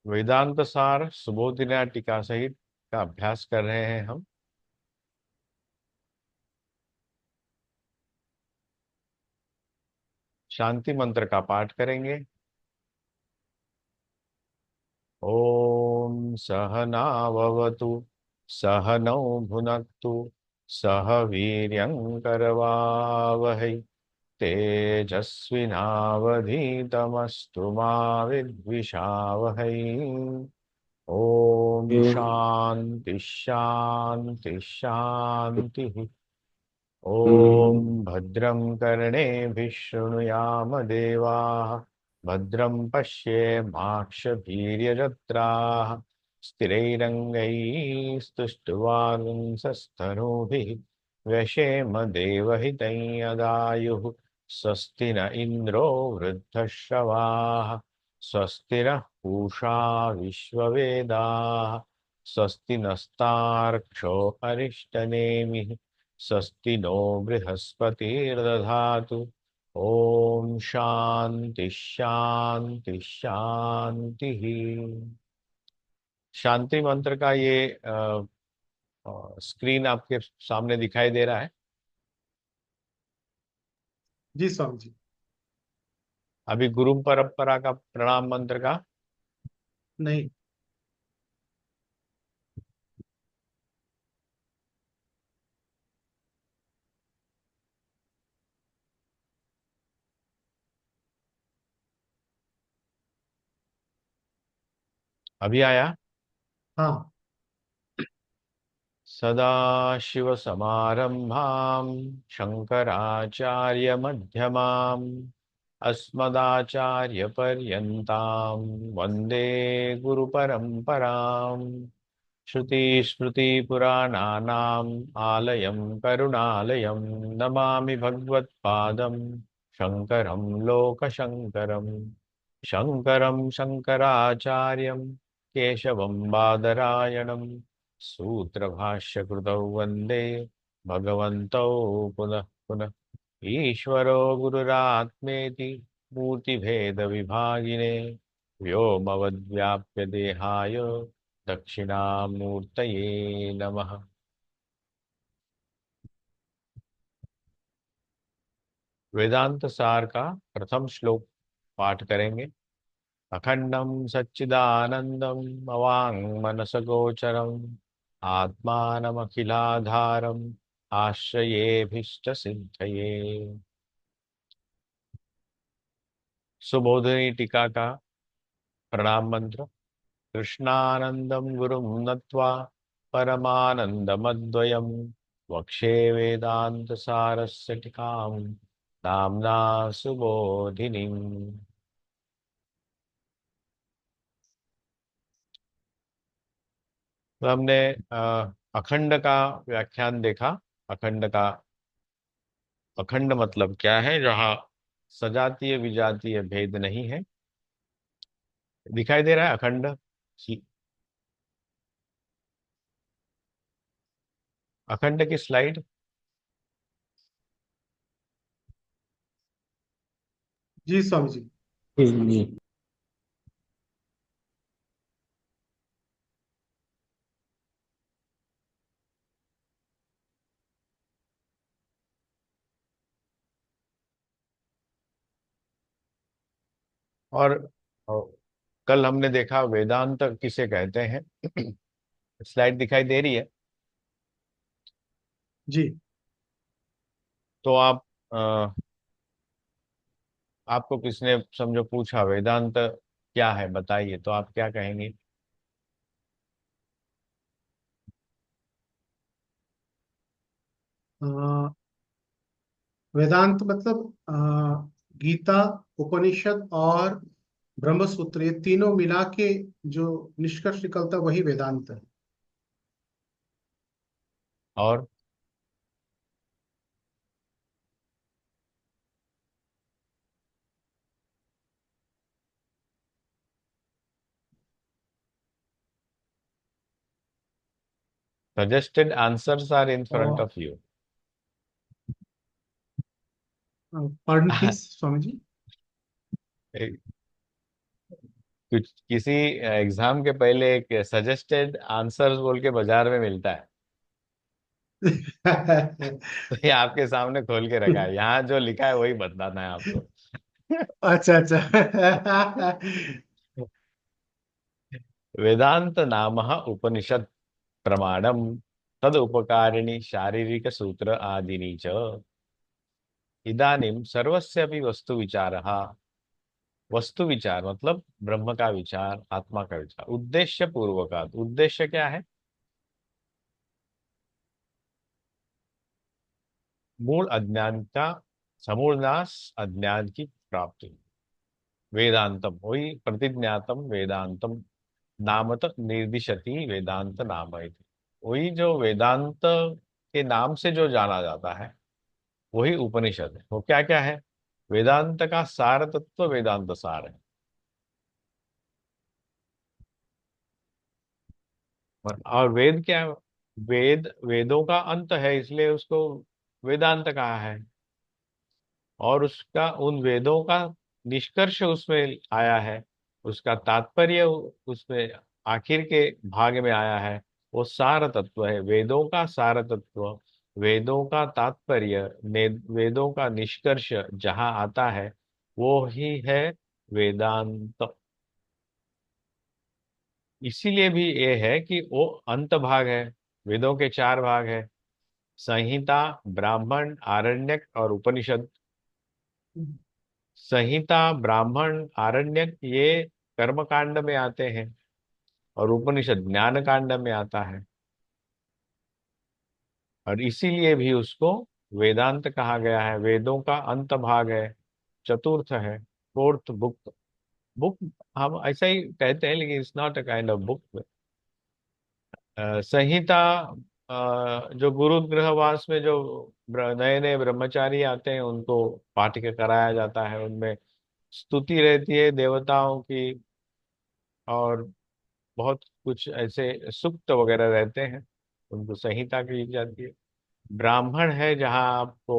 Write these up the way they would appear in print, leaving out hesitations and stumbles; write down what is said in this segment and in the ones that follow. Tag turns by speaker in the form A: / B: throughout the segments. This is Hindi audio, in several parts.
A: वेदांत सार सुबोधिनी टीका सहित का अभ्यास कर रहे हैं हम। शांति मंत्र का पाठ करेंगे। ओम सहनाववतु सहनौ भुनक्तु सह वीर्यंकरवावहै तेजस्विनावधीतमस्तु मा विद्विषावहै। ओम शांति शांति शांति। ओम भद्रं कर्णेभिः शृणुयाम देवाः भद्रं पश्येमाक्षभिर्यजत्राः स्थिरैरङ्गैस्तुष्टुवागुंसस्तनूभिः व्यशेम देवहितं यदायुः। स्वस्ति न इन्द्रो वृद्धश्रवाः स्वस्ति नः पूषा विश्ववेदाः स्वस्ति नस्तार्क्ष्यो अरिष्टनेमिः स्वस्ति नो बृहस्पतिर्दधातु। ओम शांति शांति शांति। शांति मंत्र का ये स्क्रीन आपके सामने दिखाई दे रहा है।
B: जी स्वामी जी।
A: अभी गुरु परंपरा का प्रणाम मंत्र का
B: नहीं।
A: अभी आया।
B: हाँ।
A: सदाशिव समारंभां शंकराचार्य मध्यमाम् अस्मदाचार्य पर्यन्तां वन्दे गुरु परंपराम्। श्रुतिस्मृतिपुराणानाम् आलयं करुणालयं नमामि भगवत्पादं शङ्करं लोकशङ्करम्। शङ्करं शङ्कराचार्यं केशवं बादरायणं सूत्रभाष्यकृतौ वन्दे भगवन्तौ पुनः पुनः। ईश्वरो गुरुरात्मेति मूर्तिभेदविभागिने व्योमवद्व्याप्य देहाय दक्षिणामूर्तये नमः। वेदांत सार का प्रथम श्लोक पाठ करेंगे। अखंडं सच्चिदानंदं अवांग मनसगोचरम् आत्मानमखिलाधारम् आश्रयेऽभीष्ट सिद्धये। सुबोधिनी टीका का प्रणाम मंत्र। कृष्णानंदं गुरुं नत्वा परमानंदमद्वयम् वक्षे वेदांत सारस्य टीकाम् नाम्ना सुबोधिनीम्। तो हमने अखंड का व्याख्यान देखा। अखंड का अखंड मतलब क्या है, जहाँ सजातीय विजातीय भेद नहीं है। दिखाई दे रहा है अखंड। अखंड की स्लाइड।
B: जी स्वामी जी।
C: जी।
A: और कल हमने देखा वेदांत किसे कहते हैं। स्लाइड दिखाई दे रही है।
B: जी।
A: तो आप आपको किसने समझो पूछा वेदांत क्या है बताइए, तो आप क्या कहेंगे।
B: अ, वेदांत मतलब गीता, उपनिषद और ब्रह्मसूत्र, ये तीनों मिला के जो निष्कर्ष निकलता है वही वेदांत है।
A: और suggested answers are in front
B: और
A: of you.
B: Pardon please Swami ji.
A: कुछ किसी एग्जाम के पहले एक सजेस्टेड आंसर्स बोल के बाजार में मिलता है। तो ये आपके सामने खोल के रखा है, यहाँ जो लिखा है वही बताना है आपको।
B: अच्छा अच्छा।
A: वेदांत नाम उपनिषद प्रमाणम तद उपकारिणी शारीरिक सूत्र आदिनी च इदानीं सर्वस्यापि वस्तु विचारः। वस्तु विचार मतलब ब्रह्म का विचार, आत्मा का विचार, उद्देश्य पूर्वक। उद्देश्य क्या है? मूल अज्ञान का समूल नाश, अज्ञान की प्राप्ति। वेदांतम वही प्रतिज्ञातम वेदांतम नामत निर्दिशति वेदांत नाम है। वही जो वेदांत के नाम से जो जाना जाता है वही उपनिषद है। वो क्या क्या है? वेदांत का सार तत्व वेदांत सार है। और वेद क्या है? वेद वेदों का अंत है, इसलिए उसको वेदांत कहा है। और उसका उन वेदों का निष्कर्ष उसमें आया है, उसका तात्पर्य उसमें आखिर के भाग में आया है। वो सार तत्व है, वेदों का सार तत्व, वेदों का तात्पर्य, वेदों का निष्कर्ष जहाँ आता है वो ही है वेदांत। इसीलिए भी ये है कि वो अंत भाग है। वेदों के चार भाग है: संहिता, ब्राह्मण, आरण्यक और उपनिषद। संहिता, ब्राह्मण, आरण्यक ये कर्म कांड में आते हैं, और उपनिषद ज्ञान कांड में आता है। और इसीलिए भी उसको वेदांत कहा गया है। वेदों का अंत भाग है, चतुर्थ है, फोर्थ बुक। बुक हम ऐसा ही कहते हैं, लेकिन it's not a kind of book. संहिता जो गुरु गृहवास में जो नए नए ब्रह्मचारी आते हैं उनको पाठ के कराया जाता है। उनमें स्तुति रहती है देवताओं की, और बहुत कुछ ऐसे सूक्त वगैरह रहते हैं, उनको संहिता की जाती है। ब्राह्मण है जहाँ आपको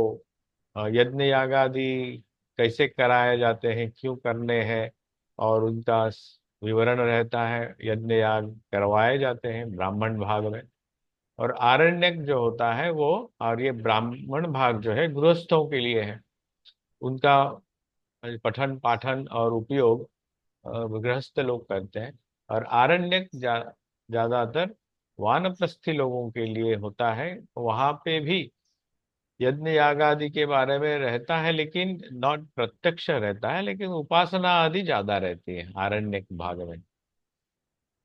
A: यज्ञ याग आदि कैसे कराए जाते हैं, क्यों करने हैं, और उनका विवरण रहता है। यज्ञ याग करवाए जाते हैं ब्राह्मण भाग में। और आरण्यक जो होता है वो, और ये ब्राह्मण भाग जो है गृहस्थों के लिए है। उनका पठन पाठन और उपयोग गृहस्थ लोग करते हैं। और आरण्यक ज्यादातर वानप्रस्थी लोगों के लिए होता है। वहां पे भी यज्ञ याग आदि के बारे में रहता है, लेकिन नॉट प्रत्यक्ष रहता है, लेकिन उपासना आदि ज्यादा रहती है आरण्यक भाग में।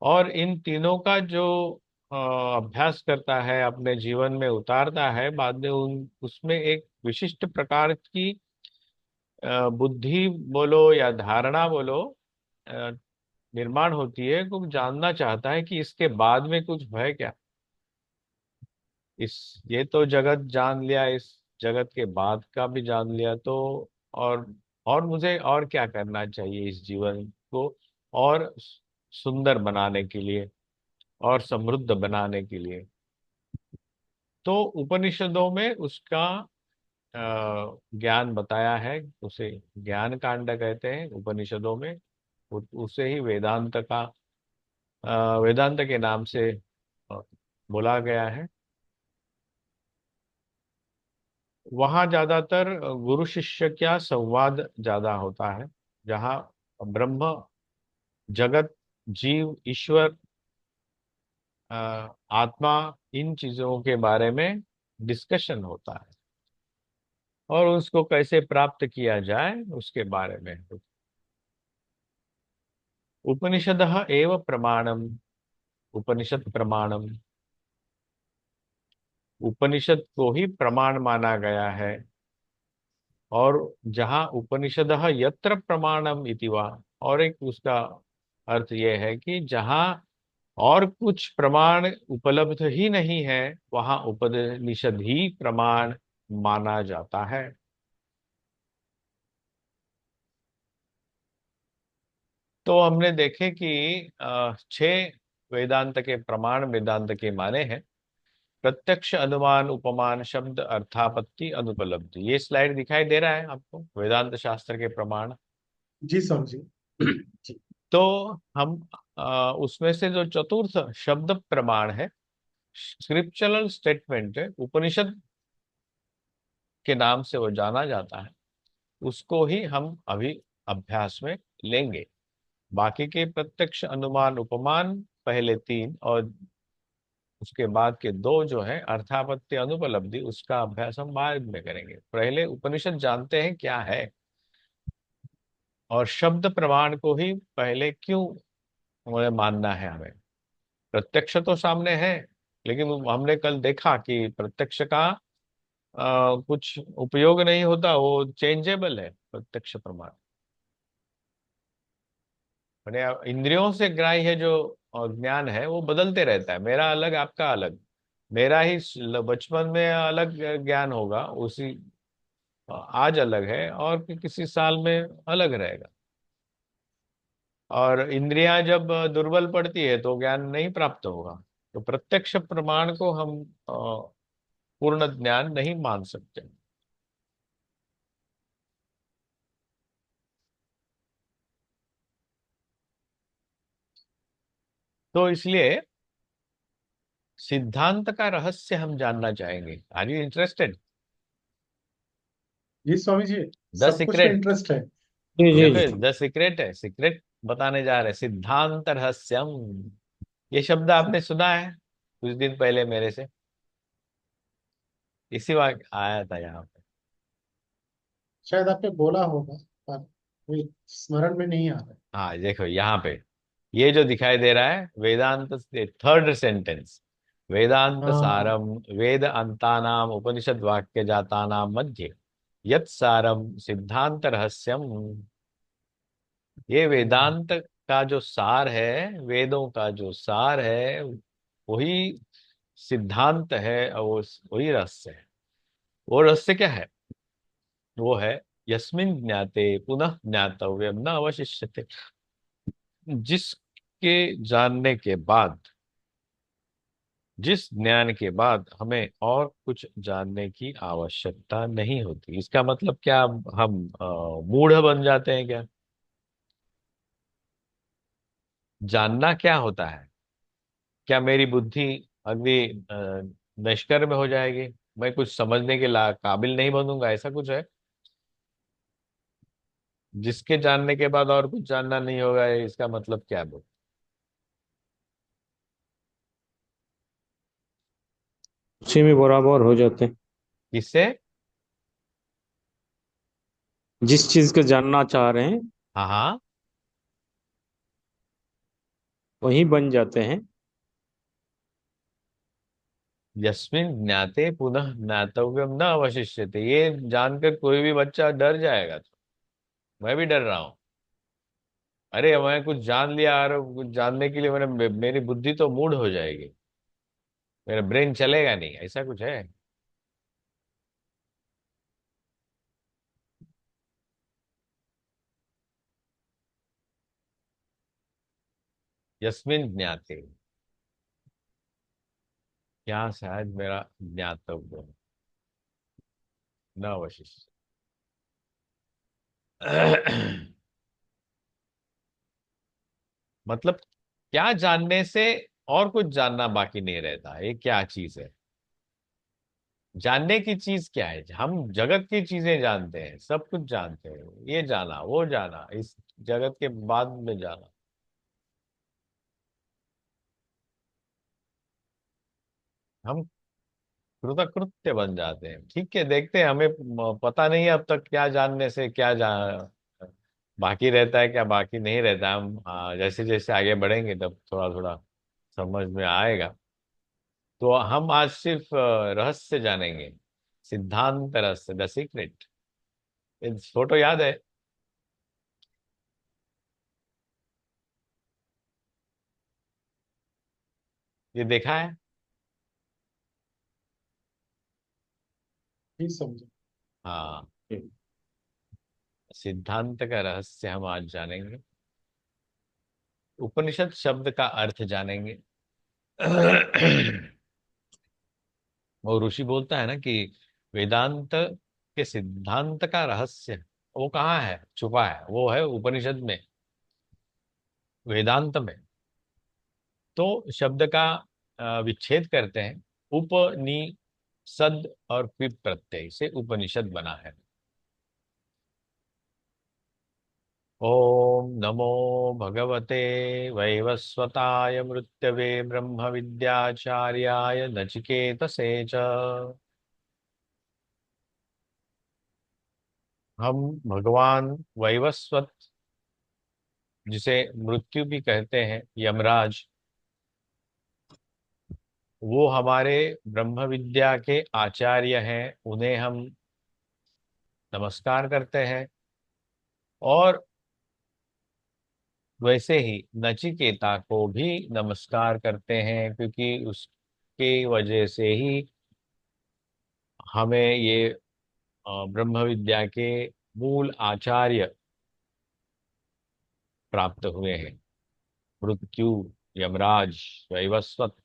A: और इन तीनों का जो अभ्यास करता है, अपने जीवन में उतारता है, बाद में उन उसमें एक विशिष्ट प्रकार की बुद्धि बोलो या धारणा बोलो अ, निर्माण होती है। को जानना चाहता है कि इसके बाद में कुछ है क्या। इस ये तो जगत जान लिया, इस जगत के बाद का भी जान लिया, तो और और मुझे और क्या करना चाहिए इस जीवन को और सुंदर बनाने के लिए, और समृद्ध बनाने के लिए। तो उपनिषदों में उसका ज्ञान बताया है। उसे ज्ञान कांड कहते हैं उपनिषदों में। उसे ही वेदांत का वेदांत के नाम से अ, बोला गया है। वहाँ ज्यादातर गुरु शिष्य का संवाद ज्यादा होता है, जहाँ ब्रह्म, जगत, जीव, ईश्वर, अ, आत्मा, इन चीजों के बारे में डिस्कशन होता है, और उसको कैसे प्राप्त किया जाए उसके बारे में। उपनिषदः एव प्रमाणम। उपनिषद प्रमाणम, उपनिषद को ही प्रमाण माना गया है। और जहाँ उपनिषदः यत्र प्रमाणम इति वा, और एक उसका अर्थ यह है कि जहाँ और कुछ प्रमाण उपलब्ध ही नहीं है, वहाँ उपनिषद ही प्रमाण माना जाता है। तो हमने देखे कि छह वेदांत के प्रमाण वेदांत के माने हैं: प्रत्यक्ष, अनुमान, उपमान, शब्द, अर्थापत्ति, अनुपलब्धि। ये स्लाइड दिखाई दे रहा है आपको, वेदांत शास्त्र के प्रमाण।
B: जी सर जी। जी।
A: तो हम उसमें से जो चतुर्थ शब्द प्रमाण है, स्क्रिप्चरल स्टेटमेंट है, उपनिषद के नाम से वो जाना जाता है, उसको ही हम अभी अभ्यास में लेंगे। बाकी के प्रत्यक्ष, अनुमान, उपमान, पहले तीन और उसके बाद के दो जो है अर्थापत्ति, अनुपलब्धि, उसका अभ्यास हम बाद में करेंगे। पहले उपनिषद जानते हैं क्या है, और शब्द प्रमाण को ही पहले क्यों हमें मानना है। हमें प्रत्यक्ष तो सामने है, लेकिन हमने कल देखा कि प्रत्यक्ष का कुछ उपयोग नहीं होता, वो चेंजेबल है प्रत्यक्ष प्रमाण। मैंने इंद्रियों से ग्राह्य जो ज्ञान है वो बदलते रहता है, मेरा अलग आपका अलग। मेरा ही बचपन में अलग ज्ञान होगा, उसी आज अलग है, और किसी साल में अलग रहेगा। और इंद्रियां जब दुर्बल पड़ती है तो ज्ञान नहीं प्राप्त होगा। तो प्रत्यक्ष प्रमाण को हम पूर्ण ज्ञान नहीं मान सकते। तो इसलिए सिद्धांत का रहस्य हम जानना चाहेंगे। Are you interested?
B: जी स्वामी जी,
A: द
B: सब कुछ में
A: सीक्रेट।
B: इंटरेस्ट है।
C: जी जी
A: देखो,
C: जी।
A: द सीक्रेट है, सीक्रेट बताने जा रहे हैं, सिद्धांत रहस्यम। ये शब्द आपने सुना है कुछ दिन पहले मेरे से, इसी वक्त आया था यहाँ पे।
B: शायद आपने बोला होगा, पर कोई स्मरण में नहीं आ रहा है।
A: हाँ देखो यहाँ पे, ये जो दिखाई दे रहा है वेदांत, थर्ड सेंटेंस, वेदांत
B: हाँ।
A: सारम वेद अंतानाम उपनिषद वाक्य जातानाम मध्य यत् सारम सिद्धांत रहस्यम। ये
B: हम्म।
A: वेदांत का जो सार है, वेदों का जो सार है, वही सिद्धांत है, और वो वही रहस्य है। वो रहस्य क्या है? वो है यस्मिन् ज्ञाते पुनः ज्ञातव्यम न अवशिष्यते। जिसके जानने के बाद, जिस ज्ञान के बाद हमें और कुछ जानने की आवश्यकता नहीं होती। इसका मतलब क्या, हम मूढ़ बन जाते हैं क्या? जानना क्या होता है? क्या मेरी बुद्धि अगली नश्कर में हो जाएगी? मैं कुछ समझने के काबिल नहीं बनूंगा, ऐसा कुछ है? जिसके जानने के बाद और कुछ जानना नहीं होगा, इसका मतलब क्या है?
C: उसी में बराबर हो जाते हैं।
A: किससे?
C: जिस चीज को जानना चाह रहे हैं
A: हाँ हाँ।
C: वही बन जाते हैं।
A: यस्मिन ज्ञाते पुनः ज्ञातव्यम न अवशिष्यते, ये जानकर कोई भी बच्चा डर जाएगा। तो मैं भी डर रहा हूँ। अरे मैं कुछ जान लिया, और कुछ जानने के लिए मेरी बुद्धि तो मूड हो जाएगी, मेरा ब्रेन चलेगा नहीं, ऐसा कुछ है? यस्मिन ज्ञाते, यहाँ शायद मेरा ज्ञातव्य है, न अवशिष्य। मतलब क्या जानने से और कुछ जानना बाकी नहीं रहता, ये क्या चीज है? जानने की चीज क्या है? हम जगत की चीजें जानते हैं, सब कुछ जानते हैं, ये जाना वो जाना, इस जगत के बाद में जाना। हम कृतकृत्य बन जाते हैं। ठीक है, देखते हैं, हमें पता नहीं है अब तक क्या जानने से क्या बाकी रहता है, क्या बाकी नहीं रहता है। हम जैसे जैसे आगे बढ़ेंगे तब थोड़ा थोड़ा समझ में आएगा। तो हम आज सिर्फ रहस्य जानेंगे, सिद्धांत रहस्य, द सीक्रेट। फोटो याद है? ये देखा है?
B: ठीक समझे।
A: हाँ। सिद्धांत का रहस्य हम आज जानेंगे, उपनिषद शब्द का अर्थ जानेंगे। और ऋषि बोलता है ना कि वेदांत के सिद्धांत का रहस्य वो कहाँ है, छुपा है, वो है उपनिषद में। वेदांत में तो शब्द का विच्छेद करते हैं। उपनिषद और क्विप प्रत्यय से उपनिषद बना है। ओम नमो भगवते वैवस्वताय मृत्यवे ब्रह्म विद्याचार्याय नचिकेतसे च। हम भगवान वैवस्वत, जिसे मृत्यु भी कहते हैं, यमराज, वो हमारे ब्रह्म विद्या के आचार्य हैं, उन्हें हम नमस्कार करते हैं। और वैसे ही नचिकेता को भी नमस्कार करते हैं, क्योंकि उसके वजह से ही हमें ये ब्रह्म विद्या के मूल आचार्य प्राप्त हुए हैं, मृत्यु, यमराज, वैवस्वत।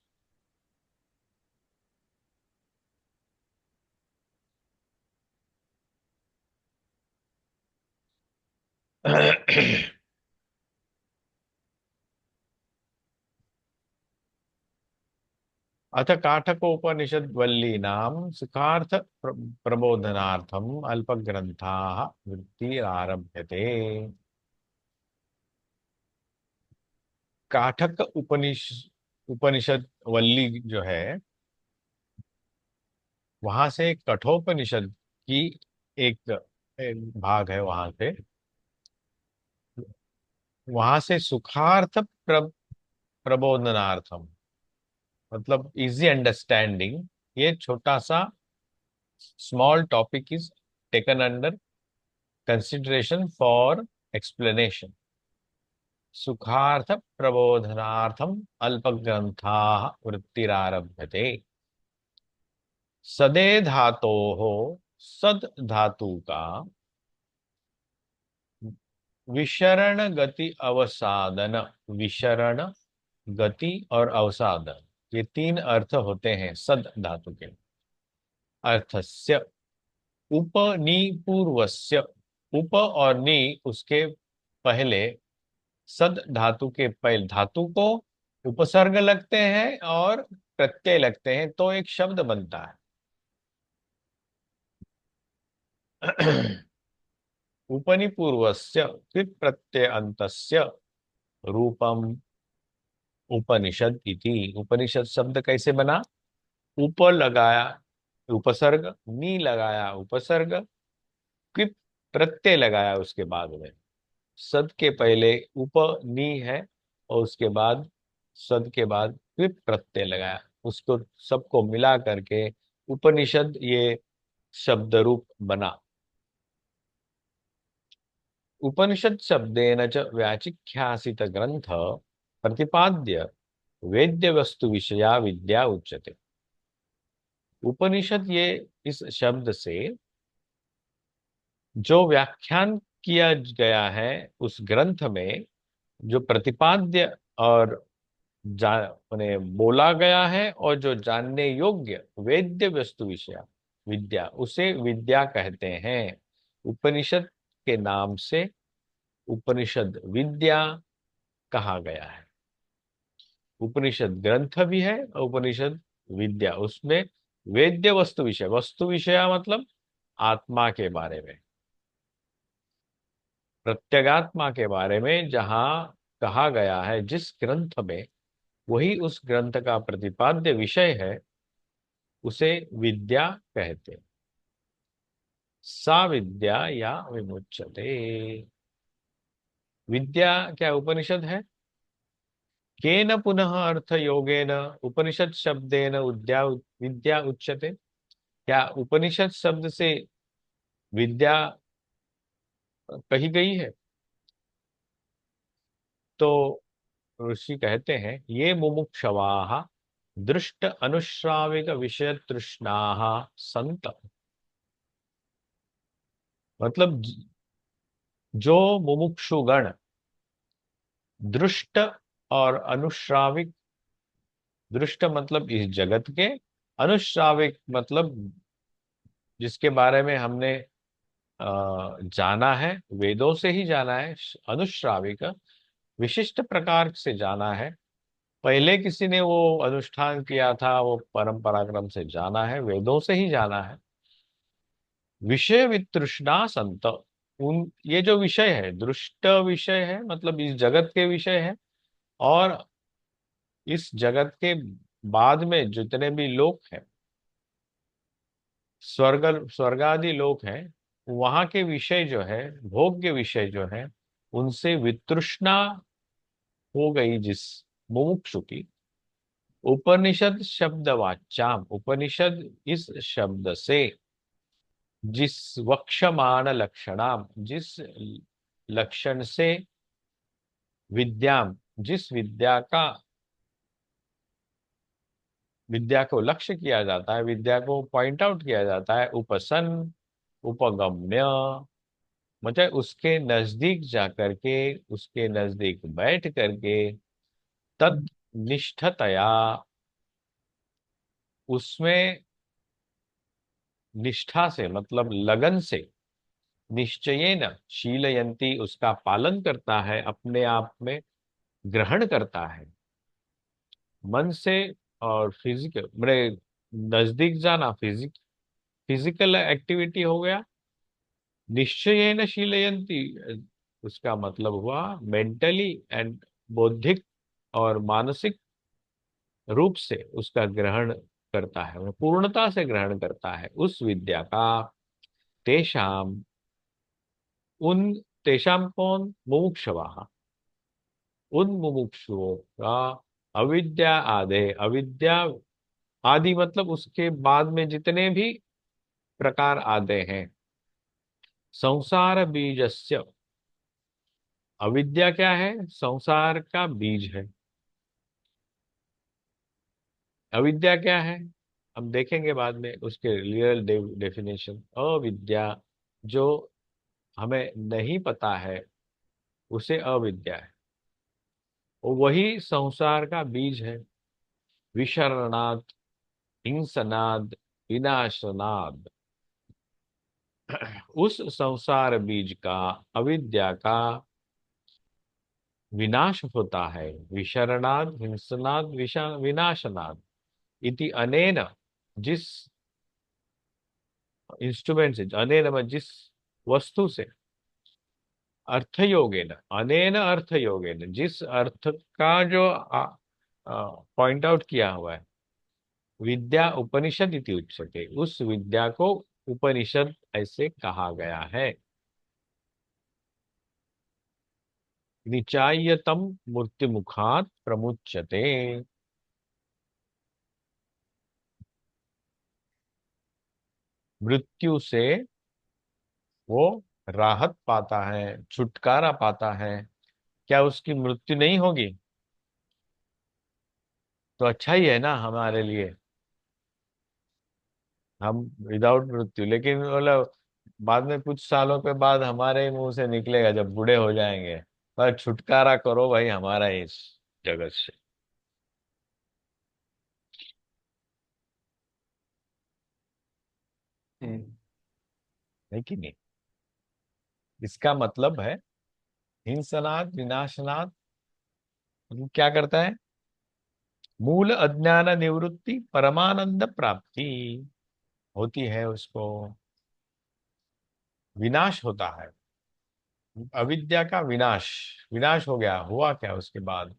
A: अथ काठकोपनिषद वल्लीनां सुखार्थ प्रबोधनार्थम अल्पग्रंथाः वृत्तिरारभ्यते। काठक उपनिषद वल्ली जो है, वहां से कठोपनिषद की एक भाग है। वहां से सुखार्थ प्रबोधनार्थम, मतलब इजी अंडरस्टैंडिंग, ये छोटा सा small topic is taken under consideration for explanation. सुखार्थ प्रबोधनार्थम अल्पग्रंथा वृत्तिरारभ्यते। सदे धातो हो, सद धातु का विशरण गति अवसादन, विशरण गति और अवसादन, ये तीन अर्थ होते हैं सद धातु के। अर्थस्य उपनिपूर्वस्य, उप और नि उसके पहले, सद धातु के पहले धातु को उपसर्ग लगते हैं और प्रत्यय लगते हैं तो एक शब्द बनता है। उपनिपूर्वस्य कृत प्रत्यय अंतस्य रूपम उपनिषद इति। उपनिषद शब्द कैसे बना? उप लगाया उपसर्ग, नी लगाया उपसर्ग, कृत प्रत्यय लगाया उसके बाद में। सद के पहले उप नी है और उसके बाद सद के बाद कृत प्रत्यय लगाया, उसको सबको मिला करके उपनिषद ये शब्द रूप बना। उपनिषद शब्देन च व्याचिख्यासित ग्रंथ प्रतिपाद्य वेद्य वस्तु विषया विद्या उच्यते। उपनिषद, ये इस शब्द से जो व्याख्यान किया गया है उस ग्रंथ में, जो प्रतिपाद्य और उन्हें बोला गया है और जो जानने योग्य वेद्य वस्तु विषय विद्या, उसे विद्या कहते हैं। उपनिषद के नाम से उपनिषद विद्या कहा गया है। उपनिषद ग्रंथ भी है और उपनिषद विद्या, उसमें वेद्य वस्तु विषय, वस्तु विषय मतलब आत्मा के बारे में, प्रत्यगात्मा के बारे में जहां कहा गया है जिस ग्रंथ में, वही उस ग्रंथ का प्रतिपाद्य विषय है, उसे विद्या कहते हैं। सा विद्या या विमुच्यते। विद्या क्या उपनिषद है? केन पुनः अर्थ योगेन उपनिषद शब्देन विद्या उच्यते। क्या उपनिषद शब्द से विद्या कही गई है? तो ऋषि कहते हैं, ये मुमुक्षवाः दृष्ट अनुश्राविक विषय तृष्णाः संत, मतलब जो मुमुक्षुगण दृष्ट और अनुश्राविक, दृष्ट मतलब इस जगत के, अनुश्राविक मतलब जिसके बारे में हमने जाना है, वेदों से ही जाना है, अनुश्राविक विशिष्ट प्रकार से जाना है। पहले किसी ने वो अनुष्ठान किया था, वो परंपराक्रम से जाना है, वेदों से ही जाना है। विषय वितृष्णा संत, उन ये जो विषय है, दृष्ट विषय है, मतलब इस जगत के विषय है, और इस जगत के बाद में जितने भी लोक हैं, स्वर्ग आदि लोक हैं, वहां के विषय जो है, भोग के विषय जो है, उनसे वितृष्णा हो गई जिस मुमुक्षु की, उपनिषद शब्द वाच्याम, उपनिषद इस शब्द से, जिस वक्षमान लक्षणाम, जिस लक्षण से, विद्याम, जिस विद्या को लक्ष्य किया जाता है, विद्या को पॉइंट आउट किया जाता है, उपसन्न, उपगम्य, मतलब उसके नजदीक जा करके, उसके नजदीक बैठ करके, तत्निष्ठतया, उसमें निष्ठा से, मतलब लगन से, निश्चयेन शीलयंती, उसका पालन करता है, अपने आप में ग्रहण करता है, मन से। और फिजिकल मेरे नजदीक जाना, फिजिकल एक्टिविटी हो गया। निश्चयेन शीलयंती, उसका मतलब हुआ मेंटली एंड बौद्धिक और मानसिक रूप से उसका ग्रहण करता है, वो पूर्णता से ग्रहण करता है उस विद्या का। तेषाम, उन, तेषाम कौन, मुमुक्षवाः, उन मुमुक्षुओं का, अविद्या आदे, अविद्या आदि मतलब उसके बाद में जितने भी प्रकार आते हैं, संसार बीजस्य, अविद्या क्या है, संसार का बीज है। अविद्या क्या है, हम देखेंगे बाद में उसके रियल डेफिनेशन। अविद्या, जो हमें नहीं पता है, उसे अविद्या है, वो वही संसार का बीज है। विशरणाद, हिंसनाद, विनाशनाद, उस संसार बीज का, अविद्या का विनाश होता है। विशरणाद, हिंसनाद, विनाशनाद इति अनेन, जिस इंस्ट्रूमेंट से, अनेन में जिस वस्तु से, अर्थयोगेन, अनेन अर्थयोगेन, जिस अर्थ का जो पॉइंट आउट किया हुआ है, विद्या उपनिषद इति उच्यते, उस विद्या को उपनिषद ऐसे कहा गया है। निचायतम मूर्तिमुखात प्रमुच्यते, मृत्यु से वो राहत पाता है, छुटकारा पाता है। क्या उसकी मृत्यु नहीं होगी? तो अच्छा ही है ना हमारे लिए, हम विदाउट मृत्यु। लेकिन मतलब बाद में कुछ सालों के बाद हमारे मुंह से निकलेगा जब बूढ़े हो जाएंगे, पर छुटकारा करो भाई हमारा इस जगत से। है कि नहीं? इसका मतलब है हिंसनाद, विनाशनाद, मतलब क्या करता है? मूल अज्ञान निवृत्ति, परमानंद प्राप्ति होती है उसको, विनाश होता है, अविद्या का विनाश। विनाश हो गया, हुआ क्या उसके बाद?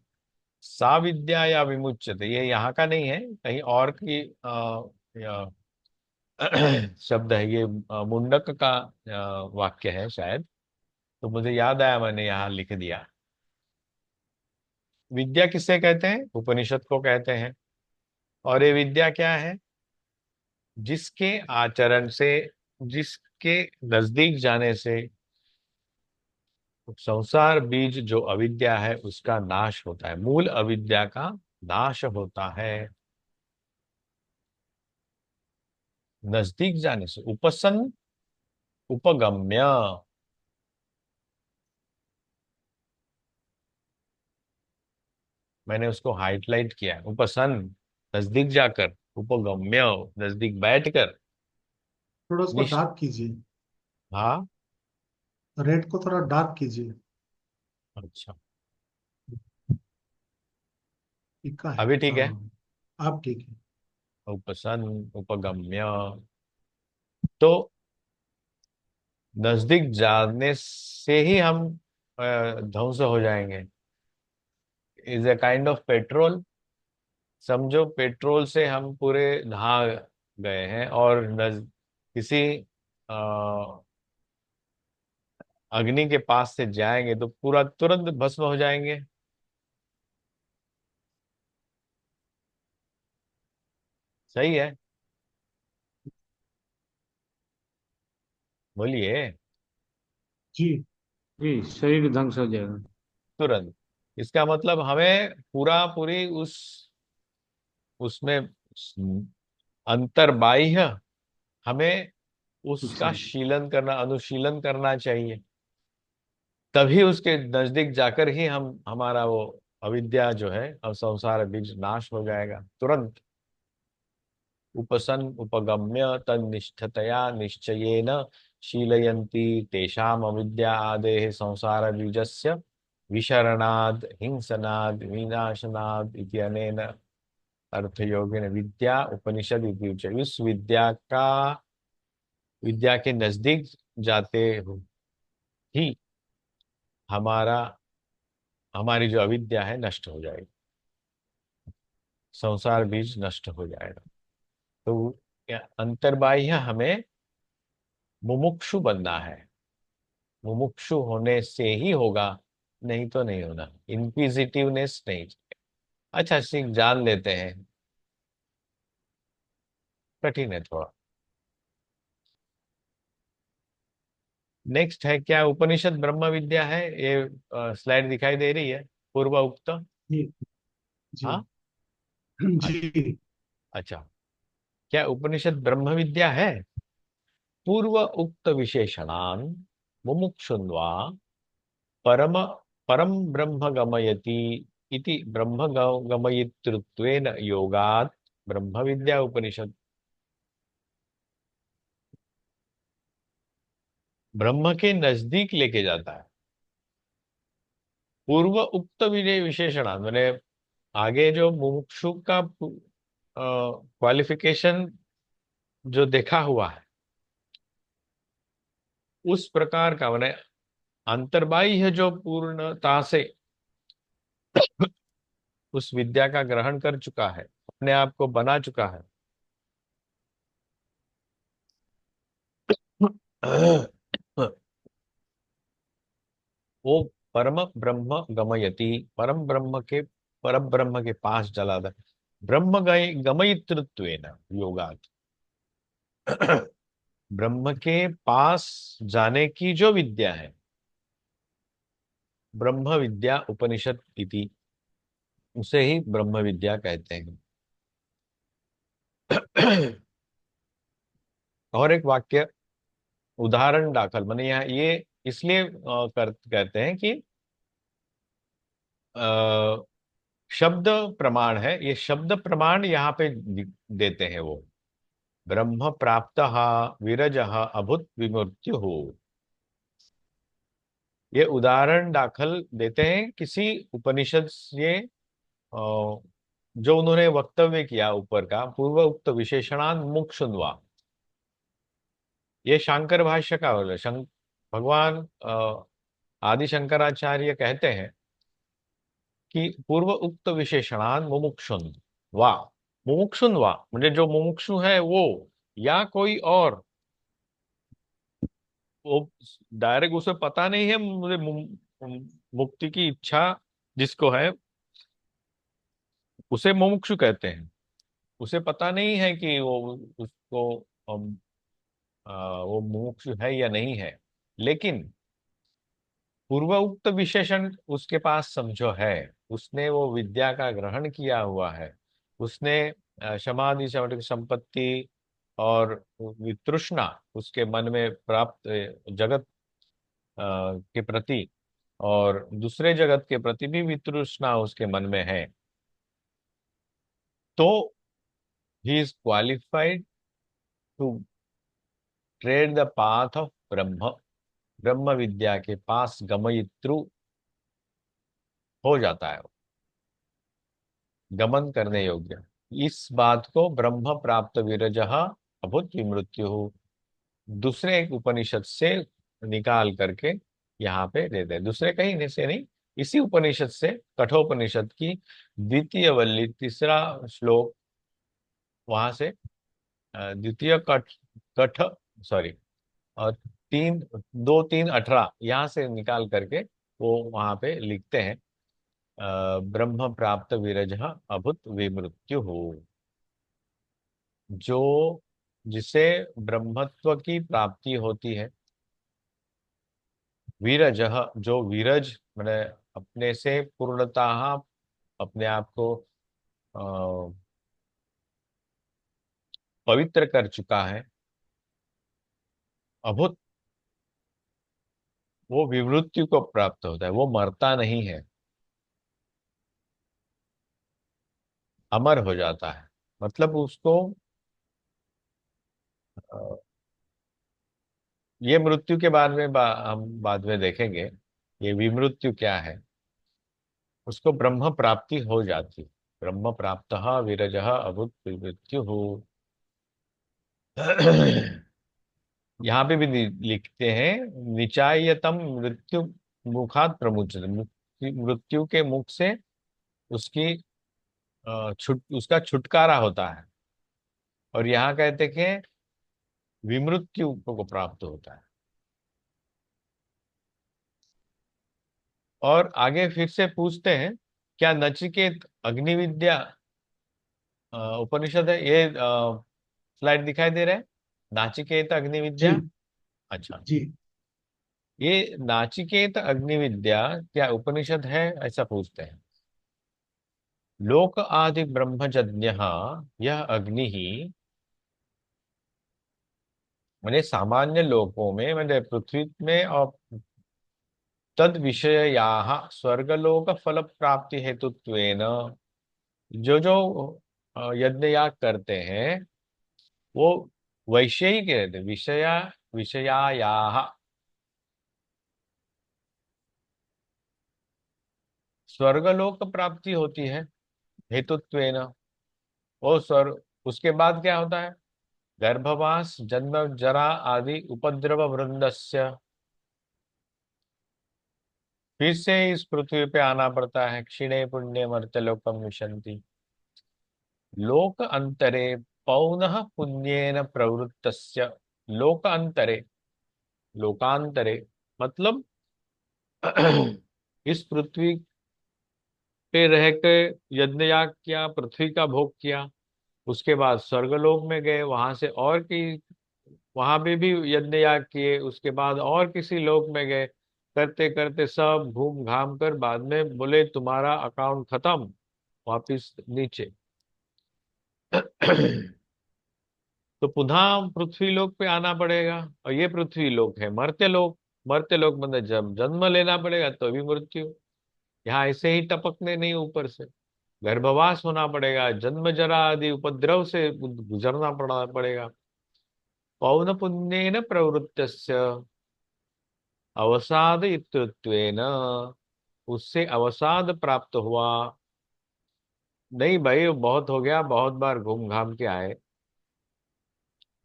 A: सा विद्या या विमुच्यते, ये यहाँ का नहीं है, कहीं और की शब्द है ये, मुंडक का वाक्य है शायद, तो मुझे याद आया, मैंने यहाँ लिख दिया। विद्या किससे कहते हैं? उपनिषद को कहते हैं। और ये विद्या क्या है? जिसके आचरण से, जिसके नजदीक जाने से संसार बीज जो अविद्या है उसका नाश होता है, मूल अविद्या का नाश होता है। नजदीक जाने से, उपसन्न, उपगम्य, मैंने उसको हाईलाइट किया है, उपसन्न नजदीक जाकर, उपगम्य नजदीक बैठकर,
B: थोड़ा उसको
A: निष्ठ,
B: डार्क कीजिए,
A: हाँ,
B: रेड को थोड़ा डार्क कीजिए।
A: अच्छा,
B: इक्का है।
A: अभी ठीक है।
B: हाँ, आप ठीक है।
A: उपसन उपगम्य। तो नजदीक जाने से ही हम ध्वंस हो जाएंगे। Is a kind of petrol. समझो पेट्रोल से हम पूरे नहा गए हैं और किसी अ, अग्नि के पास से जाएंगे तो पूरा तुरंत भस्म हो जाएंगे। सही है। बोलिए।
B: जी।
C: जी, शरीर ध्वंस हो जाएगा।
A: तुरंत। इसका मतलब हमें पूरा पूरी उसमें अंतर्बाह्य हमें उसका
C: अच्छा।
A: शीलन करना, अनुशीलन करना चाहिए। तभी उसके नजदीक जाकर ही हमारा वो अविद्या जो है, अब संसार बीज नाश हो जाएगा तुरंत। उपसन् उपगम्य तन्निष्ठतया निश्चयेन शीलयन्ति तेषाम् अविद्या आदेः संसार बीजस्य विशरणाद् हिंसनाद् विनाशनाद् इति अनेन अर्थयोगेन विद्या उपनिषद इति उच्यते। उस विद्या के नजदीक जाते ही हमारा हमारी जो अविद्या है नष्ट हो जाएगी, संसार बीज नष्ट हो जाएगा। तो अंतर्बाह्य हमें मुमुक्षु बनना है। मुमुक्षु होने से ही होगा, नहीं तो नहीं होना। इंक्विजिटिवनेस नहीं। अच्छा, सीख जान लेते हैं। कठिन है थोड़ा। नेक्स्ट है क्या? उपनिषद ब्रह्म विद्या है ये। स्लाइड दिखाई दे रही है, पूर्व उक्त।
B: जी। जी।
A: हाँ। अ-
B: जी।
A: अच्छा। क्या उपनिषद ब्रह्म विद्या है? पूर्व उक्त विशेषणान मुमुक्षुन्वा परम परम ब्रह्म गमयति इति ब्रह्म गमयितृत्वेन योगात् ब्रह्म विद्या उपनिषद। ब्रह्म के नजदीक लेके जाता है। पूर्व उक्त विजय विशेषणान मैंने आगे जो मुमुक्षु का क्वालिफिकेशन जो देखा हुआ है, उस प्रकार का मैंने अंतर्बाह्य जो पूर्णता से उस विद्या का ग्रहण कर चुका है, अपने आप को बना चुका है, वो परम ब्रह्म गमयति, परम ब्रह्म के परम ब्रह्म के पास चला था। ब्रह्म गमयितृत्वेन योगात। ब्रह्म के पास जाने की जो विद्या है, ब्रह्म विद्या उपनिषद इति, उसे ही ब्रह्म विद्या कहते हैं। और एक वाक्य उदाहरण दाखल माने यहाँ ये इसलिए कहते हैं कि अ, शब्द प्रमाण है। ये शब्द प्रमाण यहाँ पे देते हैं वो। ब्रह्म प्राप्त विरज अभूत विमृत्यु हो। ये उदाहरण दाखल देते हैं किसी उपनिषद से, जो उन्होंने वक्तव्य किया ऊपर का, पूर्व उक्त विशेषणान मुक्षुन्वा। ये शांकर भाष्य का भगवान आदि शंकराचार्य कहते हैं कि पूर्व उक्त विशेषणान मुमुक्षुन वा। मुमुक्षुन वा म्हणजे जो मुमुक्षु है वो, या कोई और, वो डायरेक्ट उसे पता नहीं है मुझे मुक्ति की इच्छा जिसको है, उसे मुमुक्षु कहते हैं। उसे पता नहीं है कि वो उसको वो मुमुक्षु है या नहीं है। लेकिन पूर्व उक्त विशेषण उसके पास समझो है, उसने वो विद्या का ग्रहण किया हुआ है। उसने समाधि संपत्ति और वितृष्णा उसके मन में प्राप्त जगत के प्रति और दूसरे जगत के प्रति भी वितृष्णा उसके मन में है, तो he is qualified to tread the path of Brahma. ब्रह्म विद्या के पास गमयित्रु हो जाता है। गमन करने योग्य। इस बात को ब्रह्म प्राप्त विरजः अभूत विमृत्यु दूसरे एक उपनिषद से निकाल करके यहाँ पे देते हैं, दूसरे कहीं से नहीं, इसी उपनिषद से, कठोपनिषद की द्वितीय वल्ली तीसरा श्लोक, वहां से द्वितीय कठ कठ सॉरी, और 3:2-3:18 यहाँ से निकाल करके वो वहां पे लिखते हैं, ब्रह्म प्राप्त विरजः अभूत विमृत्यु हो, जो जिसे ब्रह्मत्व की प्राप्ति होती है, वीरजः जो वीरज मैंने अपने से पूर्णतः अपने आप को पवित्र कर चुका है, अभूत, वो विमृत्यु को प्राप्त होता है, वो मरता नहीं है, अमर हो जाता है। मतलब उसको अ, ये मृत्यु के बारे में हम बाद में देखेंगे, ये विमृत्यु क्या है, उसको ब्रह्म प्राप्ति हो जाती, ब्रह्म प्राप्त विरजः अभूत विमृत्यु हो। यहाँ पे भी लिखते हैं, निचायतम मृत्यु मुखात प्रमुचते, मृत्यु के मुख से उसकी उसका छुटकारा होता है, और यहाँ कहते कि विमृत्यु को प्राप्त होता है। और आगे फिर से पूछते हैं, क्या नचिकेत अग्निविद्या उपनिषद है ये, स्लाइड दिखाई दे रहा है, नाचिकेत अग्निविद्या।
B: जी
A: अच्छा,
B: जी
A: ये नाचिकेत अग्निविद्या क्या उपनिषद है, ऐसा पूछते हैं। लोक आदि ब्रह्मजन्य यह अग्नि ही, मैंने सामान्य लोकों में, मैंने पृथ्वी में, और तद विषया स्वर्गलोक फल प्राप्ति हेतुत्वेन, जो जो यज्ञ याग करते हैं वो वैश्य ही के रहते, विषया विषयाया स्वर्गलोक प्राप्ति होती है हेतुत्वेन, वो स्वर्ग, उसके बाद क्या होता है, गर्भवास जन्म जरा आदि उपद्रव वृंदस्य, फिर से इस पृथ्वी पे आना पड़ता है, क्षीणे पुण्य मर्त्यलोकम विशंति, लोक अंतरे पौनः पुण्येन प्रवृत्तस्य, लोक अंतरे, लोकांतरे मतलब इस पृथ्वी पे रह के यज्ञ याग किया, पृथ्वी का भोग किया, उसके बाद स्वर्गलोक में गए, वहां से और की, वहां पे भी यज्ञ याग किए, उसके बाद और किसी लोक में गए, करते करते सब घूम घाम कर बाद में बोले तुम्हारा अकाउंट खत्म, वापिस नीचे। तो पुनः पृथ्वी लोक पे आना पड़ेगा, और ये पृथ्वी लोक है मर्त्य लोक, मर्त्य लोक मतलब जब जन्म लेना पड़ेगा तो भी मृत्यु, यहाँ ऐसे ही टपकने नहीं ऊपर से, गर्भवास होना पड़ेगा, जन्म जरा आदि उपद्रव से गुजरना पड़ेगा, पौन पुण्येन प्रवृत्तस्य अवसाद इत्युत्वेन, उससे अवसाद प्राप्त हुआ, नहीं भाई बहुत हो गया, बहुत बार घूम घाम के आए,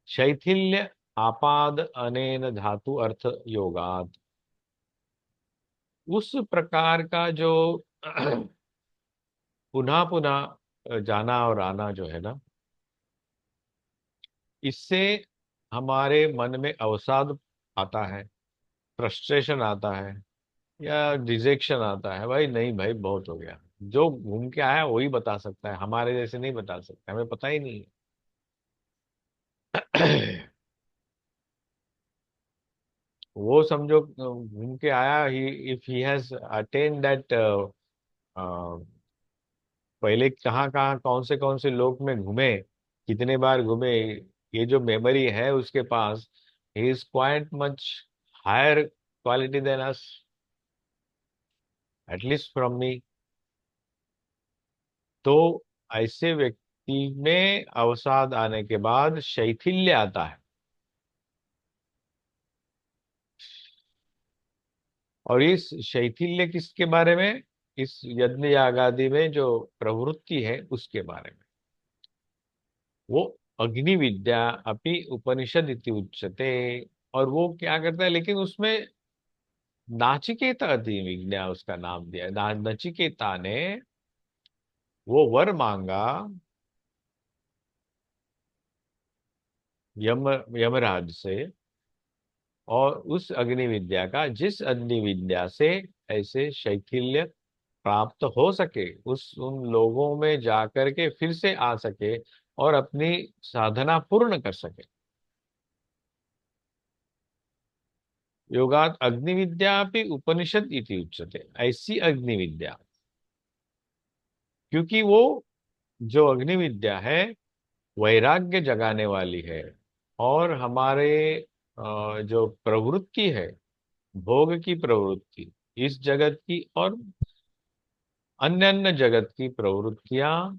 A: शैथिल्य आपाद अनेन धातु अर्थ योगात, उस प्रकार का जो पुनः पुनः जाना और आना जो है ना, इससे हमारे मन में अवसाद आता है, फ्रस्ट्रेशन आता है, या डिजेक्शन आता है, भाई नहीं भाई बहुत हो गया, जो घूम के आया वही बता सकता है, हमारे जैसे नहीं बता सकता, हमें पता ही नहीं है। वो समझो घूम के आया, he if he has attain that, पहले कहाँ कहाँ कौन से लोक में घूमे, कितने बार घूमे, ये जो मेमोरी है उसके पास, he is quite much higher quality than us, at least from me. तो ऐसे व्यक्ति में अवसाद आने के बाद शैथिल्य आता है, और इस शैथिल्य किसके बारे में, इस यज्ञ याग आदि में जो प्रवृत्ति है उसके बारे में। वो अग्नि विद्या अपि उपनिषद इति उच्यते। और वो क्या करता है, लेकिन उसमें नाचिकेता अति विद्या उसका नाम दिया। नचिकेता ने वो वर मांगा यम यमराज से, और उस अग्नि विद्या का, जिस अग्नि विद्या से ऐसे शैथिल्य प्राप्त हो सके, उस उन लोगों में जाकर के फिर से आ सके और अपनी साधना पूर्ण कर सके। योगात अग्नि विद्या भी उपनिषद इति उच्यते। ऐसी अग्नि विद्या, क्योंकि वो जो अग्नि विद्या है वैराग्य जगाने वाली है, और हमारे जो प्रवृत्ति है, भोग की प्रवृत्ति, इस जगत की और अन्य अन्य जगत की प्रवृत्तियां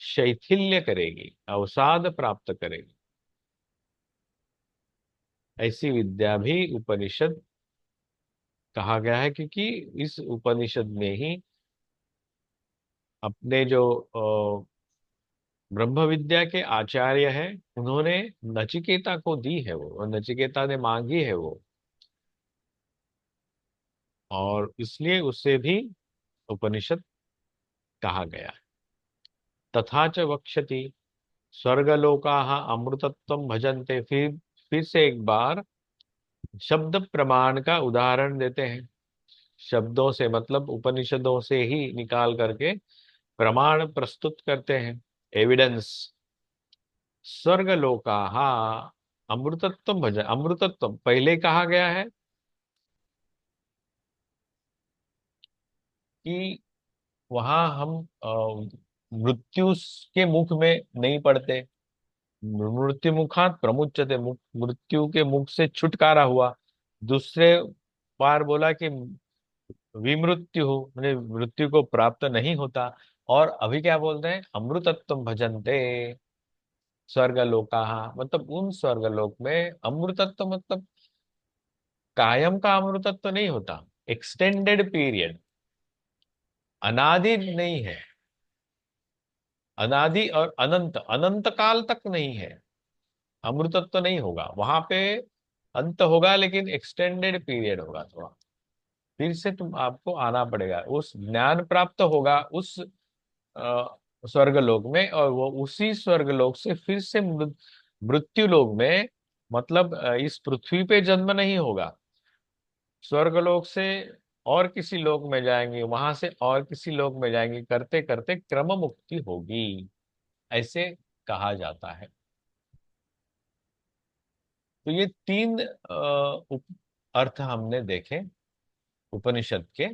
A: शैथिल्य करेगी, अवसाद प्राप्त करेगी। ऐसी विद्या भी उपनिषद कहा गया है, क्योंकि इस उपनिषद में ही अपने जो ब्रह्म विद्या के आचार्य हैं, उन्होंने नचिकेता को दी है वो, और नचिकेता ने मांगी है वो, और इसलिए उसे भी उपनिषद कहा गया है। तथा च वक्ष्यति स्वर्गलोकाः अमृतत्वं भजन्ते। फिर से एक बार शब्द प्रमाण का उदाहरण देते हैं। शब्दों से मतलब उपनिषदों से ही निकाल करके प्रमाण प्रस्तुत करते हैं, एविडेंस। स्वर्गलोकाः अमृतत्वं भजन, अमृतत्व पहले कहा गया है कि वहां हम मृत्यु के मुख में नहीं पड़ते। मृत्यु मुखात प्रमुच्यते, मृत्यु के मुख से छुटकारा हुआ। दूसरे बार बोला कि विमृत्यु हो, मैंने मृत्यु को प्राप्त नहीं होता। और अभी क्या बोलते हैं, अमृतत्व भजन्ते स्वर्गलोका, मतलब उन स्वर्गलोक में अमृतत्व मतलब कायम का अमृतत्व नहीं होता, एक्सटेंडेड पीरियड, अनादि नहीं है। अनादि और अनंत, अनंत काल तक नहीं है, अमृतत्व नहीं होगा वहां पे। अंत होगा लेकिन एक्सटेंडेड पीरियड होगा थोड़ा। फिर से तुम आपको आना पड़ेगा, उस ज्ञान प्राप्त होगा उस स्वर्गलोक में, और वो उसी स्वर्गलोक से फिर से मृत्यु लोक में, मतलब इस पृथ्वी पे जन्म नहीं होगा। स्वर्गलोक से और किसी लोक में जाएंगे, वहां से और किसी लोक में जाएंगे, करते करते क्रम मुक्ति होगी, ऐसे कहा जाता है। तो ये तीन अर्थ हमने देखे उपनिषद के।